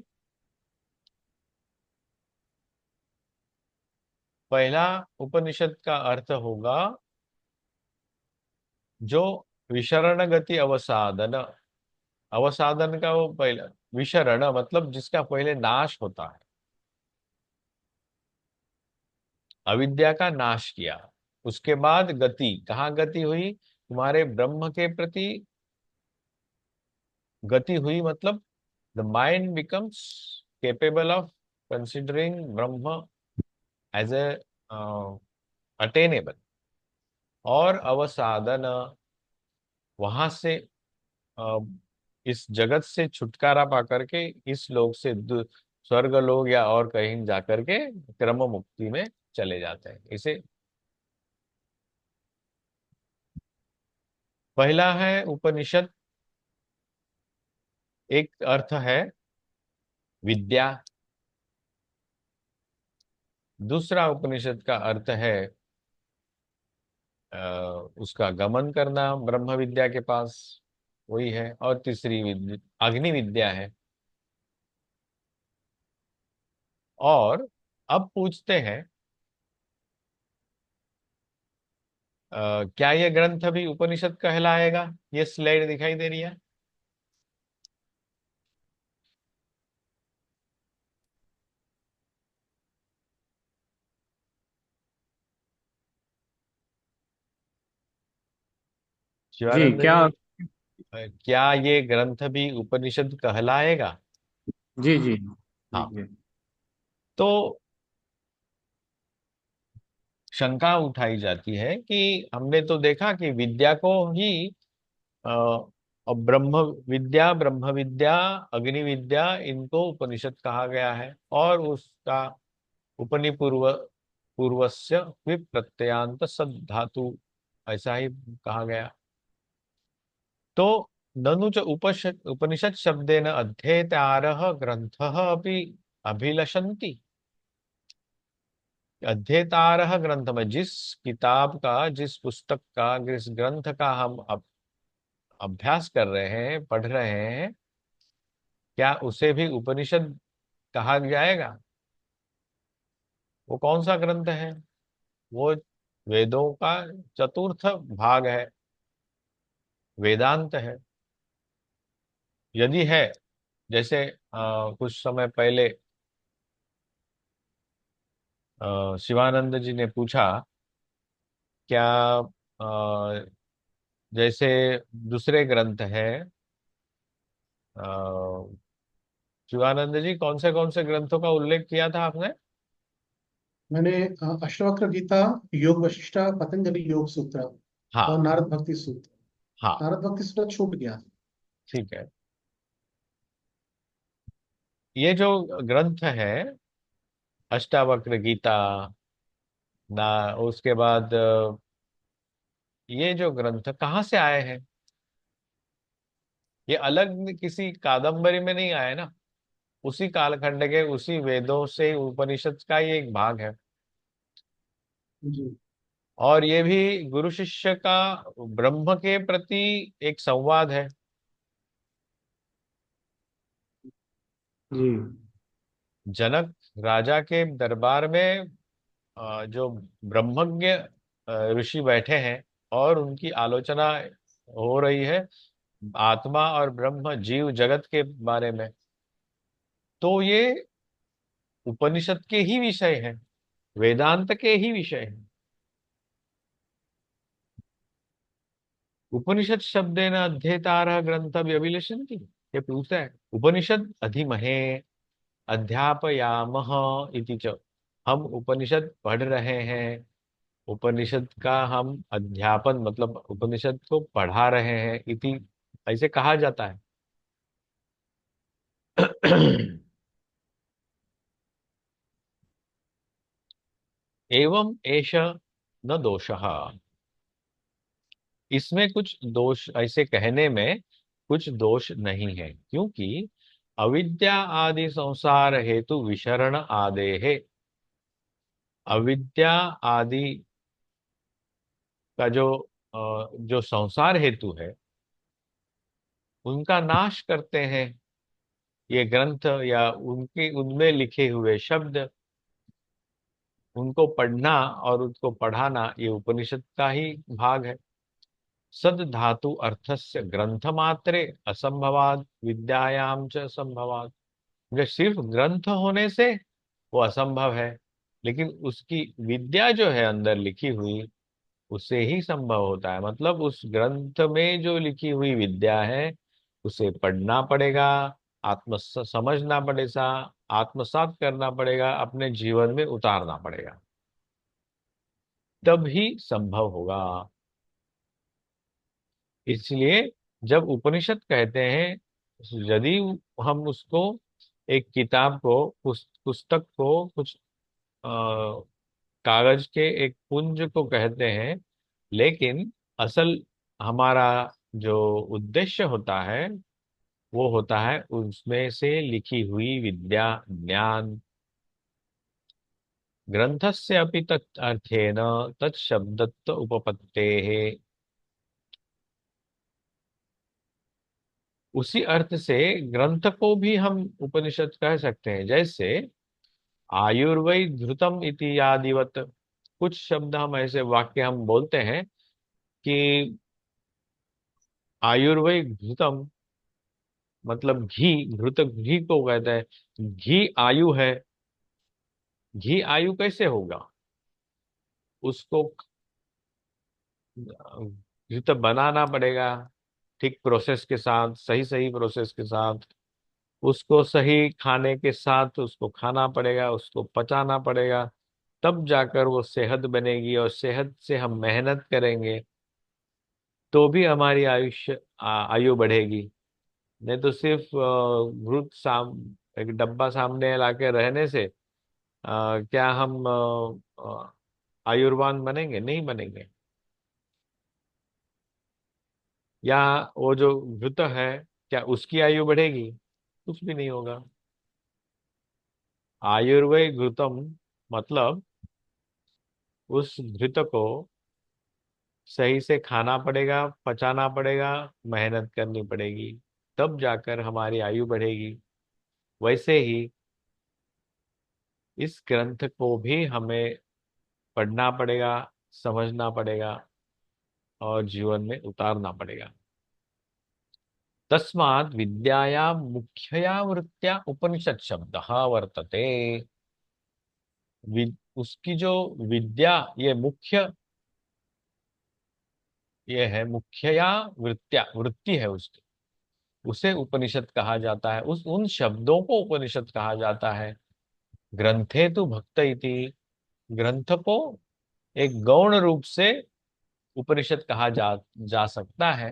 A: पहला उपनिषद का अर्थ होगा जो विशरण गति अवसादन। अवसादन का वो पहला, विशरण मतलब जिसका पहले नाश होता है, अविद्या का नाश किया। उसके बाद गति, कहाँ गति हुई, तुम्हारे ब्रह्म के प्रति गति हुई, मतलब the mind becomes capable of considering Brahma as a attainable. और अवसादन, वहां से अ, इस जगत से छुटकारा पा करके इस लोक से स्वर्ग लोक या और कहीं जाकर के क्रम मुक्ति में चले जाते हैं। इसे पहला है उपनिषद, एक अर्थ है विद्या। दूसरा उपनिषद का अर्थ है उसका गमन करना ब्रह्म विद्या के पास, वही है। और तीसरी विद्या अग्नि विद्या है। और अब पूछते हैं क्या यह ग्रंथ भी उपनिषद कहलाएगा? ये स्लाइड दिखाई दे रही है।
C: जी
A: शिवानंद
C: क्या?
A: जी, क्या ये ग्रंथ भी उपनिषद कहलाएगा?
C: जी जी,
A: हाँ,
C: ठीक है।
A: तो शंका उठाई जाती है कि हमने तो देखा कि विद्या को ही अ, और ब्रह्म विद्या, अग्नि विद्या, इनको उपनिषद कहा गया है, और उसका उपनिपूर्व पूर्वस्य विप प्रत्ययान्त सद धातु, ऐसा ही कहा गया। तो ननु च उपनिषद शब्देन अध्येतारः ग्रंथः अपि अभिलषन्ति। अध्येतारः ग्रंथ में, जिस किताब का, जिस पुस्तक का, जिस ग्रंथ का हम अभ्यास कर रहे हैं, पढ़ रहे हैं, क्या उसे भी उपनिषद कहा जाएगा? वो कौन सा ग्रंथ है? वो वेदों का चतुर्थ भाग है, वेदांत है। यदि है, जैसे कुछ समय पहले शिवानंद जी ने पूछा, क्या अ, जैसे दूसरे ग्रंथ है, शिवानंद जी कौन से ग्रंथों का उल्लेख किया था आपने?
B: मैंने अष्टावक्र गीता, योग वशिष्ठा, पतंजलि योग सूत्र और
A: हाँ।
B: नारद भक्ति सूत्र।
A: हाँ,
B: नारद भक्ति सूत्र छूट गया।
A: ठीक है। ये जो ग्रंथ है, अष्टावक्र गीता, ना, उसके बाद ये जो ग्रंथ कहाँ से आए हैं? ये अलग किसी कादंबरी में नहीं आए ना, उसी कालखंड के, उसी वेदों से, उपनिषद का ये एक भाग है।
B: जी
A: और ये भी गुरु शिष्य का ब्रह्म के प्रति एक संवाद है।
C: जी
A: जनक राजा के दरबार में जो ब्रह्मज्ञ ऋषि बैठे हैं, और उनकी आलोचना हो रही है आत्मा और ब्रह्म जीव जगत के बारे में। तो ये उपनिषद के ही विषय है, वेदांत के ही विषय है। उपनिषद शब्देन अध्येतारः ग्रंथ अभिलषन्ति। ये पूछता है, उपनिषद अधिमहे अध्यापयामः इति च। हम उपनिषद पढ़ रहे हैं, उपनिषद का हम अध्यापन, मतलब उपनिषद को पढ़ा रहे हैं, इति ऐसे कहा जाता है। एवं एष न दोषः। इसमें कुछ दोष, ऐसे कहने में कुछ दोष नहीं है, क्योंकि अविद्या आदि संसार हेतु विशरण आदे है। अविद्या आदि का जो संसार हेतु है, उनका नाश करते हैं ये ग्रंथ, या उनके उनमें लिखे हुए शब्द। उनको पढ़ना और उनको पढ़ाना, ये उपनिषद का ही भाग है। सद धातु अर्थस्य ग्रंथ मात्रे असंभवाद विद्यायाम च संभवाद। जो सिर्फ ग्रंथ होने से वो असंभव है, लेकिन उसकी विद्या जो है अंदर लिखी हुई, उससे ही संभव होता है। मतलब उस ग्रंथ में जो लिखी हुई विद्या है, उसे पढ़ना पड़ेगा, समझना पड़ेगा, आत्मसात करना पड़ेगा, अपने जीवन में उतारना पड़ेगा, तब ही संभव होगा। इसलिए जब उपनिषद कहते हैं, यदि हम उसको, एक किताब को, पुस्तक को, कुछ अ, कागज के एक पुंज को कहते हैं, लेकिन असल हमारा जो उद्देश्य होता है, वो होता है उसमें से लिखी हुई विद्या, ज्ञान। ग्रंथस्य अपि तत् अर्थेन तत् शब्दत्व उपपत्तेः। उसी अर्थ से ग्रंथ को भी हम उपनिषद कह सकते हैं। जैसे आयुर्वै धृतम इति यादिवत, कुछ शब्द हम ऐसे वाक्य हम बोलते हैं कि आयुर्वै घृतम, मतलब घी, घृत घी को कहते हैं, घी आयु है। घी आयु कैसे होगा? उसको घृत बनाना पड़ेगा, ठीक प्रोसेस के साथ, सही सही प्रोसेस के साथ उसको सही खाने के साथ उसको खाना पड़ेगा, उसको पचाना पड़ेगा, तब जाकर वो सेहत बनेगी। और सेहत से हम मेहनत करेंगे तो भी हमारी आयु बढ़ेगी। नहीं तो सिर्फ घृत एक डब्बा सामने लाके रहने से क्या हम आयुर्वान बनेंगे? नहीं बनेंगे। या वो जो घृत है, क्या उसकी आयु बढ़ेगी? कुछ भी नहीं होगा। आयुर्वेद घृतम मतलब उस घृत को सही से खाना पड़ेगा, पचाना पड़ेगा, मेहनत करनी पड़ेगी, तब जाकर हमारी आयु बढ़ेगी। वैसे ही इस ग्रंथ को भी हमें पढ़ना पड़ेगा, समझना पड़ेगा और जीवन में उतारना पड़ेगा। तस्मात् विद्याया मुख्यया वृत्त्या उपनिषद शब्द वर्तते। उसकी जो विद्या, ये मुख्य, ये है मुख्यया वृत्त्या, वृत्ति है उसकी, उसे उपनिषद कहा जाता है। उस उन शब्दों को उपनिषद कहा जाता है। ग्रंथे तो भक्त इति, ग्रंथ को एक गौण रूप से उपनिषद कहा जा सकता है।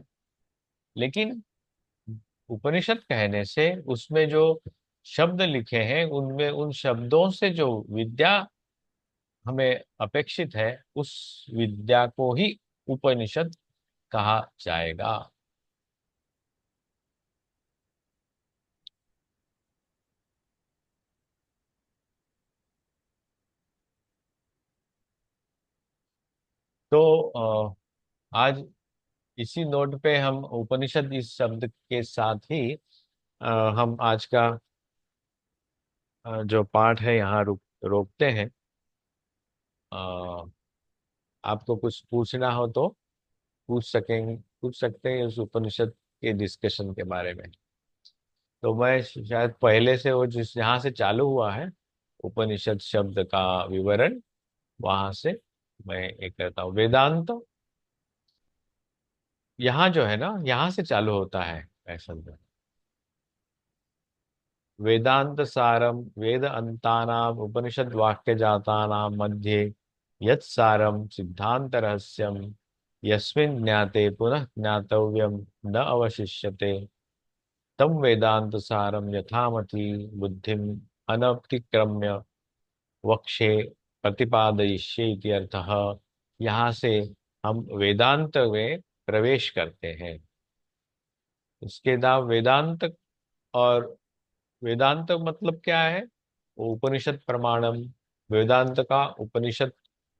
A: लेकिन उपनिषद कहने से उसमें जो शब्द लिखे हैं, उनमें उन शब्दों से जो विद्या हमें अपेक्षित है, उस विद्या को ही उपनिषद कहा जाएगा। तो आज इसी नोट पे हम उपनिषद इस शब्द के साथ ही अ, हम आज का जो पाठ है यहाँ रोकते हैं। अ, आपको कुछ पूछना हो तो पूछ सकते हैं उस उपनिषद के डिस्कशन के बारे में। तो मैं शायद पहले से वो जिस जहाँ से चालू हुआ है उपनिषद शब्द का विवरण, वहां से मैं एक करता हूँ। वेदांत यहाँ जो है ना, यहाँ से चालू होता है ऐसा। वेदांत सारम वेद अंतानाम उपनिषद वाक्य जातानाम मध्ये यत् सारम सिद्धांत रहस्यम यस्मिन् ज्ञाते पुनः ज्ञातव्यम न अवशिष्यते तम वेदांत सारम यथामति बुद्धिम अनतिक्रम्य वक्षे प्रतिपादयिष्ये इति अर्थः। यहाँ से हम वेदांत में प्रवेश करते हैं। उसके बाद वेदांत, और वेदांत मतलब क्या है? वो उपनिषद प्रमाणम, वेदांत का उपनिषद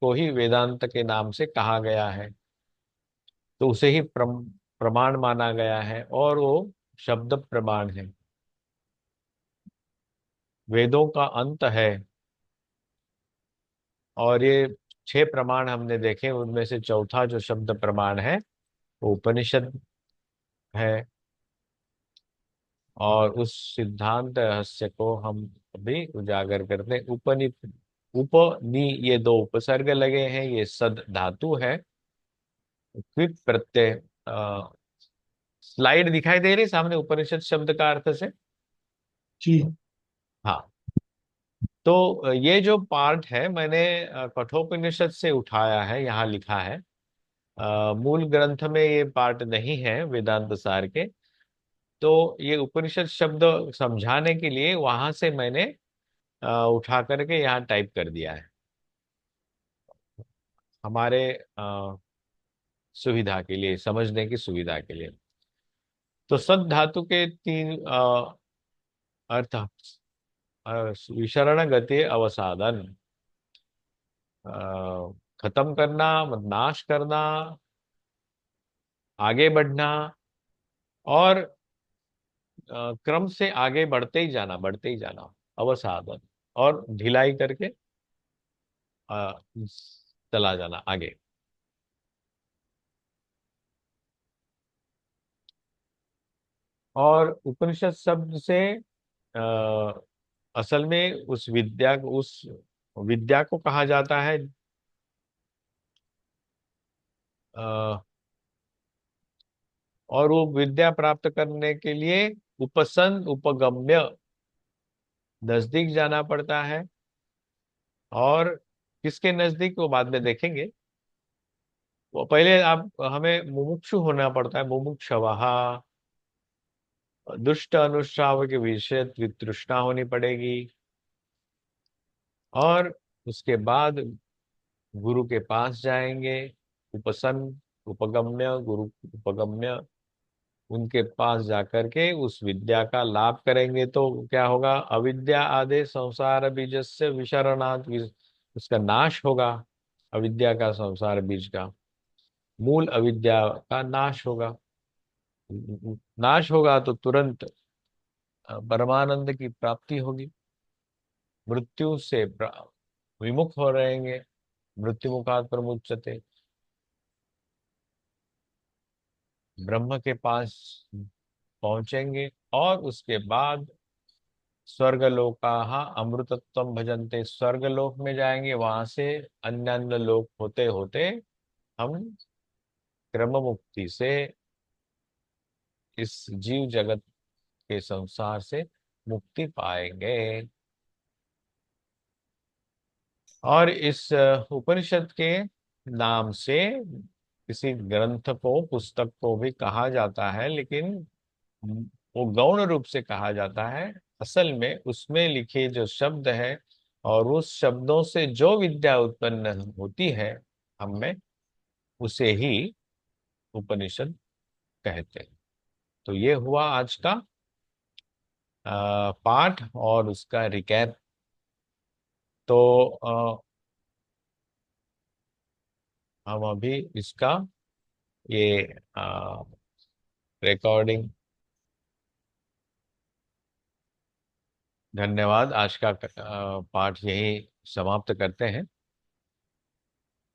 A: को ही वेदांत के नाम से कहा गया है, तो उसे ही प्रमाण माना गया है, और वो शब्द प्रमाण है, वेदों का अंत है। और ये 6 प्रमाण हमने देखे, उनमें से चौथा जो शब्द प्रमाण है वो उपनिषद है। और उस सिद्धांत रहस्य को हम अभी उजागर करते हैं। उपनी, ये 2 उपसर्ग लगे हैं, ये सद धातु है। क्विप प्रत्यय। स्लाइड दिखाई दे रही सामने उपनिषद शब्द का अर्थ से?
B: जी।
A: हाँ। तो ये जो पार्ट है मैंने कठोपनिषद से उठाया है, यहाँ लिखा है। मूल ग्रंथ में ये पार्ट नहीं है वेदांत सार के। तो ये उपनिषद शब्द समझाने के लिए वहां से मैंने उठा करके यहाँ टाइप कर दिया है, हमारे सुविधा के लिए, समझने की सुविधा के लिए। तो सद धातु के 3 अर्थ। विशरण गति अवसादन, खत्म करना, नाश करना, आगे बढ़ना, और क्रम से आगे बढ़ते ही जाना, बढ़ते ही जाना, अवसादन, और ढिलाई करके अ, चला जाना आगे। और उपनिषद शब्द से अ, असल में उस विद्या को कहा जाता है। अ, और वो विद्या प्राप्त करने के लिए उपसंग उपगम्य, नजदीक जाना पड़ता है। और किसके नजदीक वो बाद में देखेंगे। वो पहले आप हमें मुमुक्षु होना पड़ता है, मुमुक्षवः। दुष्ट अनुष्ठाव के विषय वितृष्णा होनी पड़ेगी। और उसके बाद गुरु के पास जाएंगे, उपसन्न उपगम्य, गुरु उपगम्य, उनके पास जाकर के उस विद्या का लाभ करेंगे तो क्या होगा, अविद्या आदि संसार बीजस्य विसरणात्, उसका नाश होगा। अविद्या का, संसार बीज का, मूल अविद्या का नाश होगा। नाश होगा तो तुरंत परमानंद की प्राप्ति होगी। मृत्यु से विमुख हो रहेंगे। मृत्यु मुखात् प्रमुच्यते। ब्रह्म के पास पहुंचेंगे और उसके बाद स्वर्गलोकाः अमृतत्वम भजन्ते, स्वर्गलोक में जाएंगे। वहां से अन्य अन्य लोक होते होते हम क्रम मुक्ति से इस जीव जगत के संसार से मुक्ति पाएंगे। और इस उपनिषद के नाम से किसी ग्रंथ को, पुस्तक को भी कहा जाता है, लेकिन वो गौण रूप से कहा जाता है। असल में उसमें लिखे जो शब्द है और उस शब्दों से जो विद्या उत्पन्न होती है हम में, उसे ही उपनिषद कहते हैं। तो ये हुआ आज का पाठ और उसका रिकैप। तो हम अभी इसका ये रिकॉर्डिंग, धन्यवाद, आज का पाठ यही समाप्त करते हैं।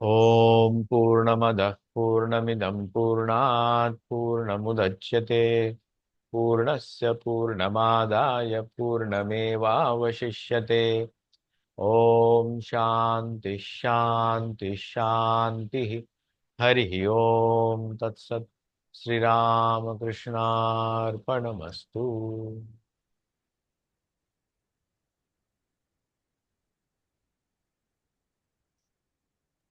A: ओम पूर्णमदः पूर्णमिदं पूर्णात् पूर्णमुदच्यते, पूर्णस्य पूर्णमादाय पूर्णमेवावशिष्यते। ओम शांति शांति शांति। हरि ओम तत्सत्। श्री राम कृष्णार्पणमस्तु।